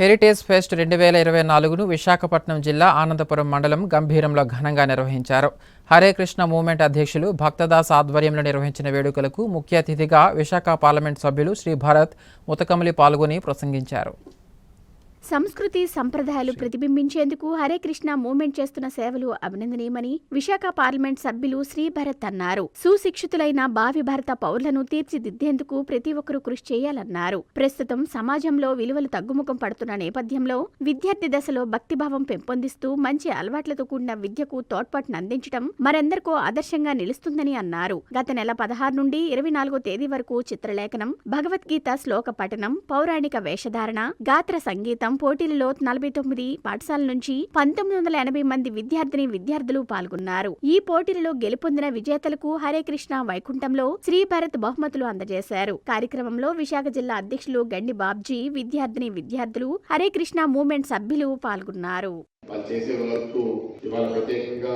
Heritage pest 2024ను Visakhapatnam జిల్లా ఆనందపురం మండలం గంభీరంలో ఘనంగా నిర్వహించారు. హరే కృష్ణ మూవ్మెంట్ అధ్యక్షులు భక్తదాస్ ఆధ్వర్యంలో నిర్వహించిన వేడుకలకు ముఖ్య అతిథిగా విశాఖ పార్లమెంట్ సభ్యులు శ్రీ భరత్ ముతకమలి పాల్గొని ప్రసంగించారు. సంస్కృతి సంప్రదాయాలు ప్రతిబింబించేందుకు హరే కృష్ణ మూవ్మెంట్ చేస్తున్న సేవలు అభినందనీయమని విశాఖ పార్లమెంట్ సభ్యులు శ్రీ భరత్ అన్నారు. సుశిక్షితులైన భావి భారత పౌరులను తీర్చిదిద్దేందుకు ప్రతి ఒక్కరూ కృషి చేయాలన్నారు. ప్రస్తుతం సమాజంలో విలువలు తగ్గుముఖం పడుతున్న నేపథ్యంలో విద్యార్థి దశలో భక్తిభావం పెంపొందిస్తూ మంచి అలవాట్లతో కూడిన విద్యకు తోడ్పాటును అందించడం మరెందరికో ఆదర్శంగా నిలుస్తుందని అన్నారు. గత నెల 16 నుండి 24వ తేదీ వరకు చిత్రలేఖనం, భగవద్గీత శ్లోక పఠనం, పౌరాణిక వేషధారణ, గాత్ర సంగీతం పోటీలలో 49 పాఠశాల నుంచి 1980 మంది విద్యార్థులు పాల్గొన్నారు. ఈ పోటీలలో గెలుపొందిన విజేతలకు హరే కృష్ణ వైకుంఠంలో శ్రీ భరత్ బహుమతులు అందజేశారు. కార్యక్రమంలో విశాఖ జిల్లా అధ్యక్షులు గండి బాబ్జీ, విద్యార్థులు, హరే కృష్ణ మూవ్మెంట్ సభ్యులు పాల్గొన్నారు. వాళ్ళు చేసే వర్క్ ఇవాళ ప్రత్యేకంగా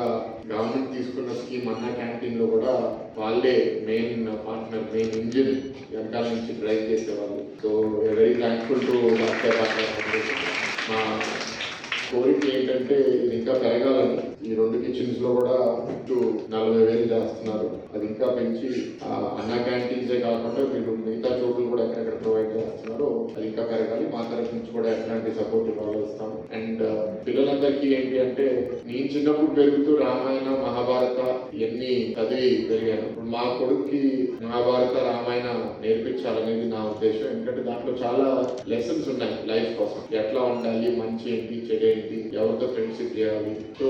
గవర్నమెంట్ తీసుకున్న స్కీమ్ అన్న క్యాంటీన్ లో కూడా వాళ్ళే మెయిన్ పార్ట్నర్, మెయిన్ ఇంజిన్ వెనకాల నుంచి డ్రైవ్ చేసేవాళ్ళు. సో వెరీ థ్యాంక్ఫుల్ టు మా కోరిక ఏంటంటే ఇది ఇంకా పెరగాలని. ఈ 2 కిచెన్స్ లో కూడా 40,000 చేస్తున్నారు. అది ఇంకా పెంచి అన్న క్యాంటీన్సే కాకుండా వీళ్ళు మిగతా చోట్ల కూడా ఎక్కడెక్కడ ప్రొవైడ్ చేస్తున్నారు. అది ఇంకా పెరగాలి. మా తరఫు నుంచి కూడా ఎట్లాంటి సపోర్ట్ ఇవ్వాలి. అండ్ పిల్లలందరికీ ఏంటి అంటే, నేను చిన్నప్పుడు పెరుగుతూ రామాయణ మహాభారత ఇవన్నీ చదివి పెరిగాను. మా కొడుకుకి మహాభారత రామాయణ నేర్పించాలనేది నా ఉద్దేశం. ఎందుకంటే దాంట్లో చాలా లెసన్స్ ఉన్నాయి లైఫ్ కోసం. ఎట్లా ఉండాలి, మంచి ఏంటి, చెడు ఏంటి, ఎవరితో ఫ్రెండ్షిప్ చేయాలి. సో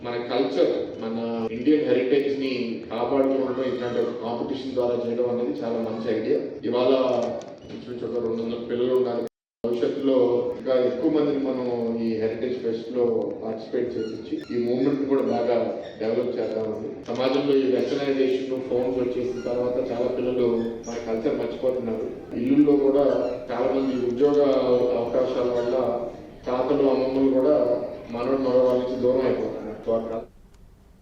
మన కల్చర్, మన ఇండియన్ హెరిటేజ్ ని కాపాడుకోవడం ఇట్లాంటి ఒక కాంపిటీషన్ ద్వారా చేయడం అనేది చాలా మంచి ఐడియా. ఇవాళ ఇంచుమించు ఒక 200 పిల్లలు ఉన్నారు. భవిష్యత్తులో ఇంకా ఎక్కువ మందిని మనం ఈ హెరిటేజ్ ఫెస్ట్ లో పార్టిసిపేట్ చేయించి ఈ మూవ్మెంట్ కూడా బాగా డెవలప్ చేద్దామండి. సమాజంలో ఈ వెస్టర్నైజేషన్, ఫోన్స్ వచ్చేసిన తర్వాత చాలా పిల్లలు మన కల్చర్ మర్చిపోతున్నారు. ఇల్లుల్లో కూడా చాలా మంది ఉద్యోగ అవకాశాల వల్ల తాతలు, అమ్మమ్మలు కూడా మనవాళ్ళ నుంచి దూరం అయిపోతున్నారు.